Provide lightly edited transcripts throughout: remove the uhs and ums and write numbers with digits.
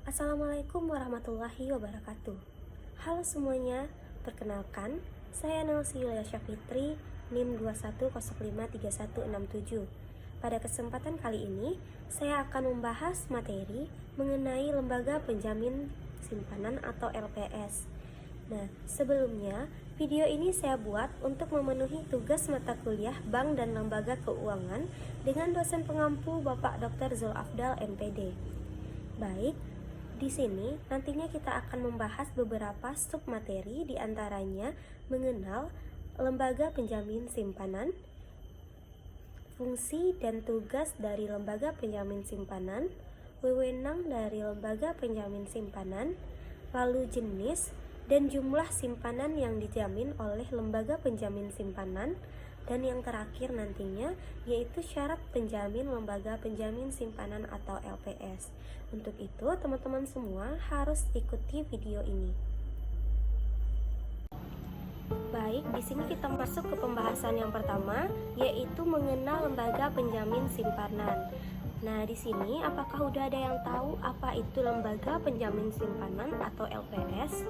Assalamualaikum warahmatullahi wabarakatuh. Halo semuanya, perkenalkan, saya Nelsi Yulia Syafitri, NIM 21053167. Pada kesempatan kali ini, saya akan membahas materi mengenai Lembaga Penjamin Simpanan atau LPS. Nah, sebelumnya, video ini saya buat untuk memenuhi tugas mata kuliah Bank dan Lembaga Keuangan dengan dosen pengampu Bapak Dr. Zulafdal MPD. Baik, di sini nantinya kita akan membahas beberapa submateri, diantaranya mengenal lembaga penjamin simpanan, fungsi dan tugas dari lembaga penjamin simpanan, wewenang dari lembaga penjamin simpanan, lalu jenis dan jumlah simpanan yang dijamin oleh lembaga penjamin simpanan, dan yang terakhir nantinya yaitu syarat penjamin lembaga penjamin simpanan atau LPS. Untuk itu, teman-teman semua harus ikuti video ini. Baik, di sini kita masuk ke pembahasan yang pertama, yaitu mengenal lembaga penjamin simpanan. Nah, di sini apakah udah ada yang tahu apa itu lembaga penjamin simpanan atau LPS?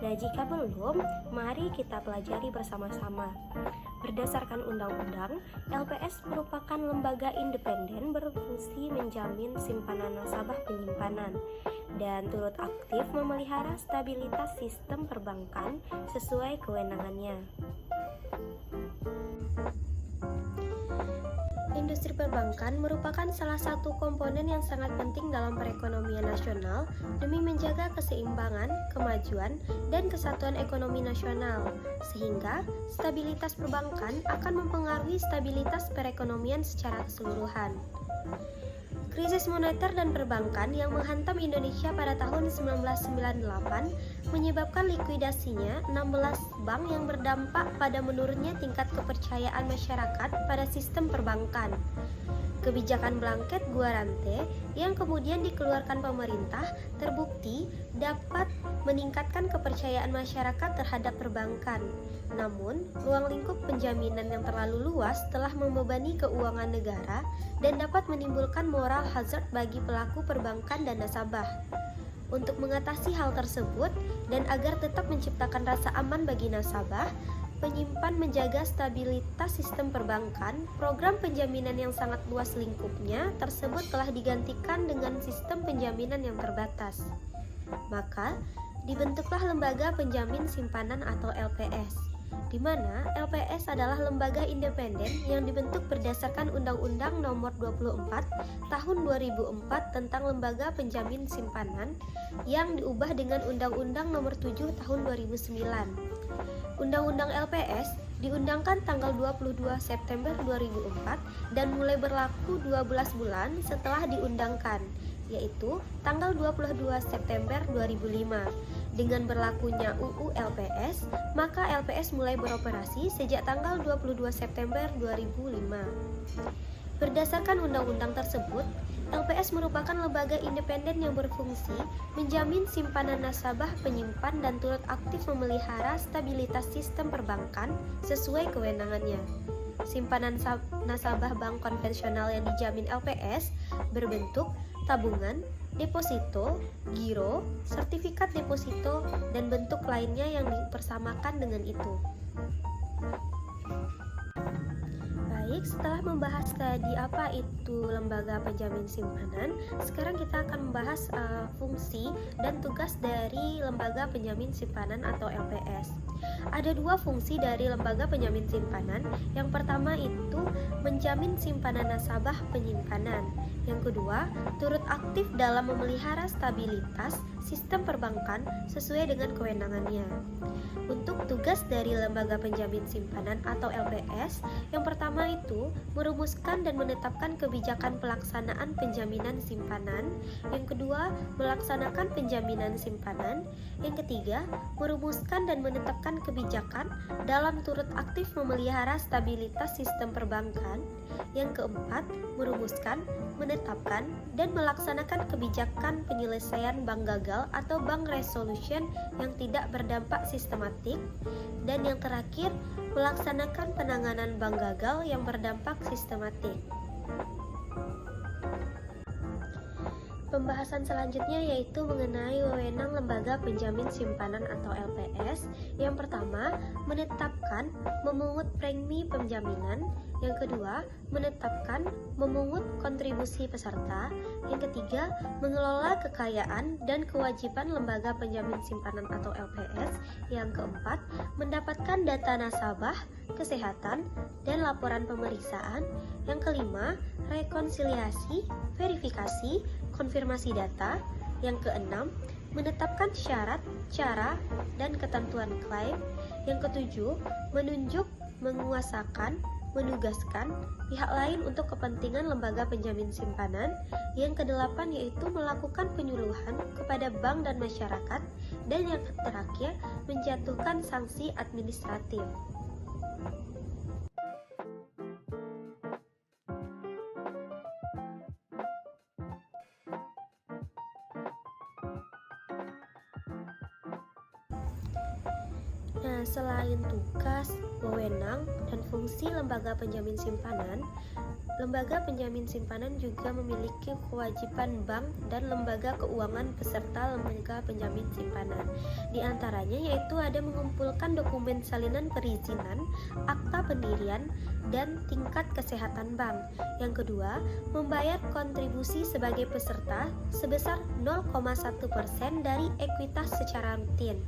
Nah, jika belum, mari kita pelajari bersama-sama. Berdasarkan undang-undang, LPS merupakan lembaga independen berfungsi menjamin simpanan nasabah penyimpanan dan turut aktif memelihara stabilitas sistem perbankan sesuai kewenangannya. Industri perbankan merupakan salah satu komponen yang sangat penting dalam perekonomian nasional demi menjaga keseimbangan, kemajuan, dan kesatuan ekonomi nasional, sehingga stabilitas perbankan akan mempengaruhi stabilitas perekonomian secara keseluruhan. Krisis moneter dan perbankan yang menghantam Indonesia pada tahun 1998 menyebabkan likuidasinya 16 bank yang berdampak pada menurunnya tingkat kepercayaan masyarakat pada sistem perbankan. Kebijakan blanket Guarante yang kemudian dikeluarkan pemerintah terbukti dapat meningkatkan kepercayaan masyarakat terhadap perbankan. Namun, ruang lingkup penjaminan yang terlalu luas telah membebani keuangan negara dan dapat menimbulkan moral hazard bagi pelaku perbankan dan nasabah. Untuk mengatasi hal tersebut dan agar tetap menciptakan rasa aman bagi nasabah, penyimpan menjaga stabilitas sistem perbankan, program penjaminan yang sangat luas lingkupnya tersebut telah digantikan dengan sistem penjaminan yang terbatas. Maka, dibentuklah Lembaga Penjamin Simpanan atau LPS, di mana LPS adalah lembaga independen yang dibentuk berdasarkan Undang-Undang Nomor 24 Tahun 2004 tentang Lembaga Penjamin Simpanan yang diubah dengan Undang-Undang Nomor 7 Tahun 2009. Undang-Undang LPS diundangkan tanggal 22 September 2004 dan mulai berlaku 12 bulan setelah diundangkan, yaitu tanggal 22 September 2005. Dengan berlakunya UU LPS, maka LPS mulai beroperasi sejak tanggal 22 September 2005. Berdasarkan undang-undang tersebut, LPS merupakan lembaga independen yang berfungsi menjamin simpanan nasabah penyimpan dan turut aktif memelihara stabilitas sistem perbankan sesuai kewenangannya. Simpanan nasabah bank konvensional yang dijamin LPS berbentuk tabungan, deposito, giro, sertifikat deposito, dan bentuk lainnya yang dipersamakan dengan itu. Baik, setelah membahas tadi apa itu lembaga penjamin simpanan, sekarang kita akan membahas fungsi dan tugas dari lembaga penjamin simpanan atau LPS. Ada dua fungsi dari lembaga penjamin simpanan. Yang pertama itu menjamin simpanan nasabah penyimpanan. Yang kedua, turut aktif dalam memelihara stabilitas sistem perbankan sesuai dengan kewenangannya. Untuk tugas dari lembaga penjamin simpanan atau LPS, yang pertama itu merumuskan dan menetapkan kebijakan pelaksanaan penjaminan simpanan. Yang kedua, melaksanakan penjaminan simpanan. Yang ketiga, merumuskan dan menetapkan kebijakan dalam turut aktif memelihara stabilitas sistem perbankan. Yang keempat, merumuskan, menetapkan, dan melaksanakan kebijakan penyelesaian bank gagal atau bank resolution yang tidak berdampak sistematik. Dan yang terakhir, melaksanakan penanganan bank gagal yang berdampak sistematik. Pembahasan selanjutnya yaitu mengenai wewenang lembaga penjamin simpanan atau LPS. Yang pertama, menetapkan memungut premi penjaminan. Yang kedua, menetapkan memungut kontribusi peserta. Yang ketiga, mengelola kekayaan dan kewajiban lembaga penjamin simpanan atau LPS. Yang keempat, mendapatkan data nasabah, kesehatan, dan laporan pemeriksaan. Yang kelima, rekonsiliasi, verifikasi, konfirmasi data. Yang keenam, menetapkan syarat, cara, dan ketentuan klaim. Yang ketujuh, menunjuk, menguasakan, menugaskan pihak lain untuk kepentingan lembaga penjamin simpanan. Yang kedelapan yaitu melakukan penyuluhan kepada bank dan masyarakat. Dan yang terakhir, menjatuhkan sanksi administratif. Nah, selain tugas, wewenang, dan fungsi lembaga penjamin simpanan, lembaga penjamin simpanan juga memiliki kewajiban bank dan lembaga keuangan peserta lembaga penjamin simpanan. Di antaranya yaitu ada mengumpulkan dokumen salinan perizinan, akta pendirian, dan tingkat kesehatan bank. Yang kedua, membayar kontribusi sebagai peserta sebesar 0,1% dari ekuitas secara rutin.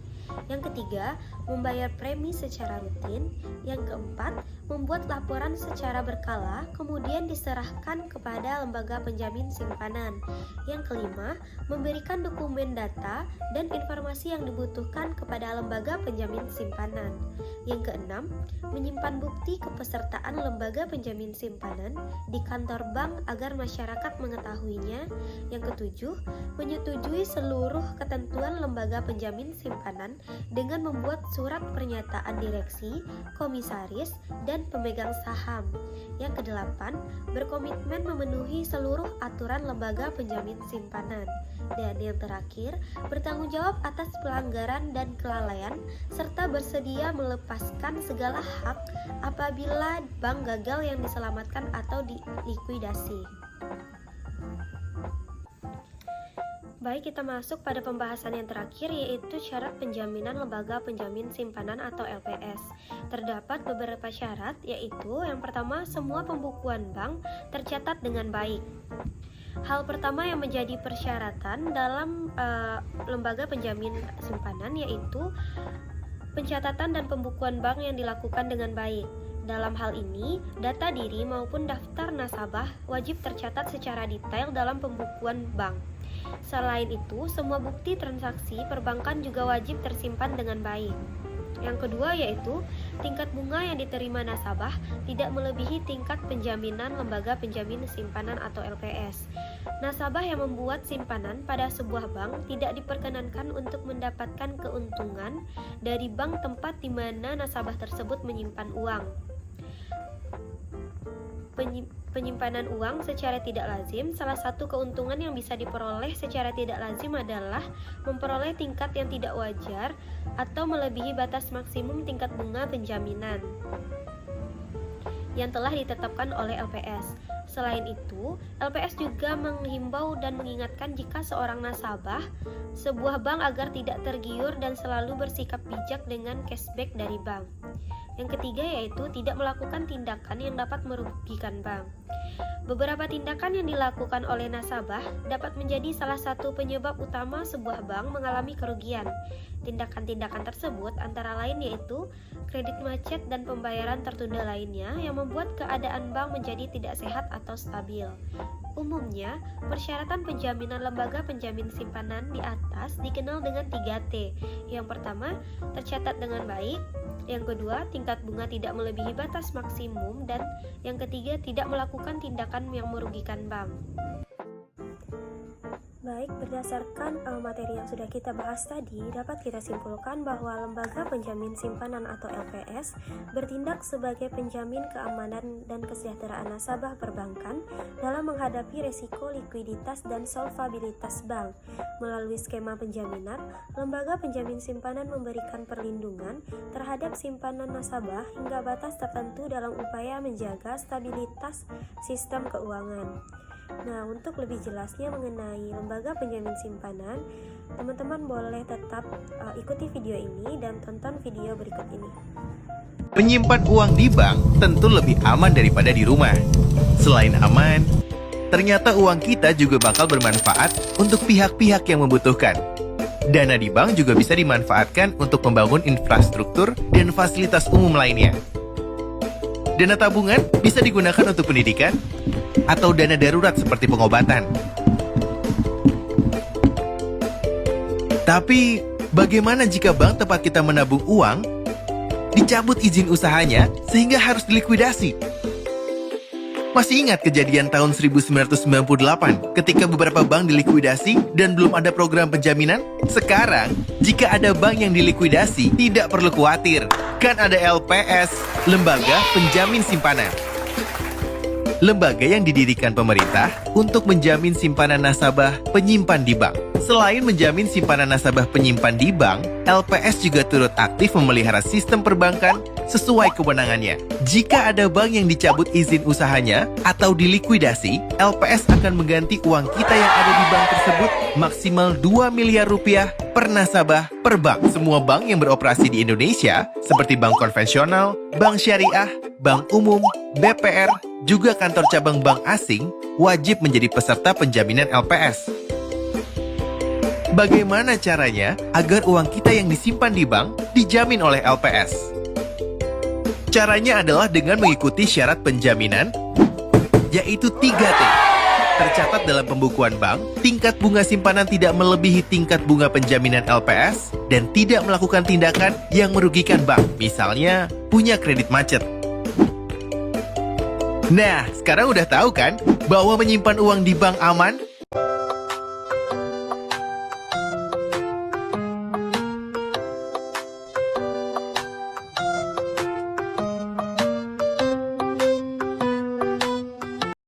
Yang ketiga, membayar premi secara rutin. Yang keempat, membuat laporan secara berkala, kemudian diserahkan kepada lembaga penjamin simpanan. Yang kelima, memberikan dokumen data dan informasi yang dibutuhkan kepada lembaga penjamin simpanan. Yang keenam, menyimpan bukti kepesertaan lembaga penjamin simpanan di kantor bank agar masyarakat mengetahuinya. Yang ketujuh, menyetujui seluruh ketentuan lembaga penjamin simpanan dengan membuat surat pernyataan direksi, komisaris, dan pemegang saham. Yang kedelapan, berkomitmen memenuhi seluruh aturan lembaga penjamin simpanan. Dan yang terakhir, bertanggung jawab atas pelanggaran dan kelalaian serta bersedia melepaskan segala hak apabila bank gagal yang diselamatkan atau dilikuidasi. Baik, kita masuk pada pembahasan yang terakhir yaitu syarat penjaminan lembaga penjamin simpanan atau LPS. Terdapat beberapa syarat yaitu yang pertama, semua pembukuan bank tercatat dengan baik. Hal pertama yang menjadi persyaratan dalam lembaga penjamin simpanan yaitu pencatatan dan pembukuan bank yang dilakukan dengan baik. Dalam hal ini, data diri maupun daftar nasabah wajib tercatat secara detail dalam pembukuan bank. Selain itu, semua bukti transaksi perbankan juga wajib tersimpan dengan baik. Yang kedua yaitu tingkat bunga yang diterima nasabah tidak melebihi tingkat penjaminan lembaga penjamin simpanan atau LPS. Nasabah yang membuat simpanan pada sebuah bank tidak diperkenankan untuk mendapatkan keuntungan dari bank tempat di mana nasabah tersebut menyimpan uang. Penyimpanan uang secara tidak lazim, salah satu keuntungan yang bisa diperoleh secara tidak lazim adalah memperoleh tingkat yang tidak wajar atau melebihi batas maksimum tingkat bunga penjaminan yang telah ditetapkan oleh LPS. Selain itu, LPS juga menghimbau dan mengingatkan jika seorang nasabah sebuah bank agar tidak tergiur dan selalu bersikap bijak dengan cashback dari bank. Yang ketiga yaitu tidak melakukan tindakan yang dapat merugikan bank. Beberapa tindakan yang dilakukan oleh nasabah dapat menjadi salah satu penyebab utama sebuah bank mengalami kerugian. Tindakan-tindakan tersebut antara lain yaitu kredit macet dan pembayaran tertunda lainnya yang membuat keadaan bank menjadi tidak sehat atau stabil. Umumnya, persyaratan penjaminan lembaga penjamin simpanan di atas dikenal dengan 3T. Yang pertama, tercatat dengan baik. Yang kedua, tingkat bunga tidak melebihi batas maksimum. Dan yang ketiga, tidak melakukan tindakan yang merugikan bank. Baik, berdasarkan materi yang sudah kita bahas tadi, dapat kita simpulkan bahwa lembaga penjamin simpanan atau LPS bertindak sebagai penjamin keamanan dan kesejahteraan nasabah perbankan dalam menghadapi resiko likuiditas dan solvabilitas bank. Melalui skema penjaminan, lembaga penjamin simpanan memberikan perlindungan terhadap simpanan nasabah hingga batas tertentu dalam upaya menjaga stabilitas sistem keuangan. Nah, untuk lebih jelasnya mengenai lembaga penjamin simpanan, teman-teman boleh tetap ikuti video ini dan tonton video berikut ini. Menyimpan uang di bank tentu lebih aman daripada di rumah. Selain aman, ternyata uang kita juga bakal bermanfaat untuk pihak-pihak yang membutuhkan. Dana di bank juga bisa dimanfaatkan untuk membangun infrastruktur dan fasilitas umum lainnya. Dana tabungan bisa digunakan untuk pendidikan atau dana darurat seperti pengobatan. Tapi, bagaimana jika bank tempat kita menabung uang dicabut izin usahanya sehingga harus dilikuidasi? Masih ingat kejadian tahun 1998 ketika beberapa bank dilikuidasi dan belum ada program penjaminan? Sekarang, jika ada bank yang dilikuidasi, tidak perlu khawatir. Kan ada LPS, Lembaga Penjamin Simpanan. Lembaga yang didirikan pemerintah untuk menjamin simpanan nasabah penyimpan di bank. Selain menjamin simpanan nasabah penyimpan di bank, LPS juga turut aktif memelihara sistem perbankan sesuai kewenangannya. Jika ada bank yang dicabut izin usahanya atau dilikuidasi, LPS akan mengganti uang kita yang ada di bank tersebut maksimal 2 miliar rupiah per nasabah per bank. Semua bank yang beroperasi di Indonesia, seperti bank konvensional, bank syariah, bank umum, BPR, juga kantor cabang bank asing, wajib menjadi peserta penjaminan LPS. Bagaimana caranya agar uang kita yang disimpan di bank dijamin oleh LPS? Caranya adalah dengan mengikuti syarat penjaminan, yaitu 3T. Tercatat dalam pembukuan bank, tingkat bunga simpanan tidak melebihi tingkat bunga penjaminan LPS dan tidak melakukan tindakan yang merugikan bank, misalnya punya kredit macet. Nah, sekarang udah tahu kan bahwa menyimpan uang di bank aman?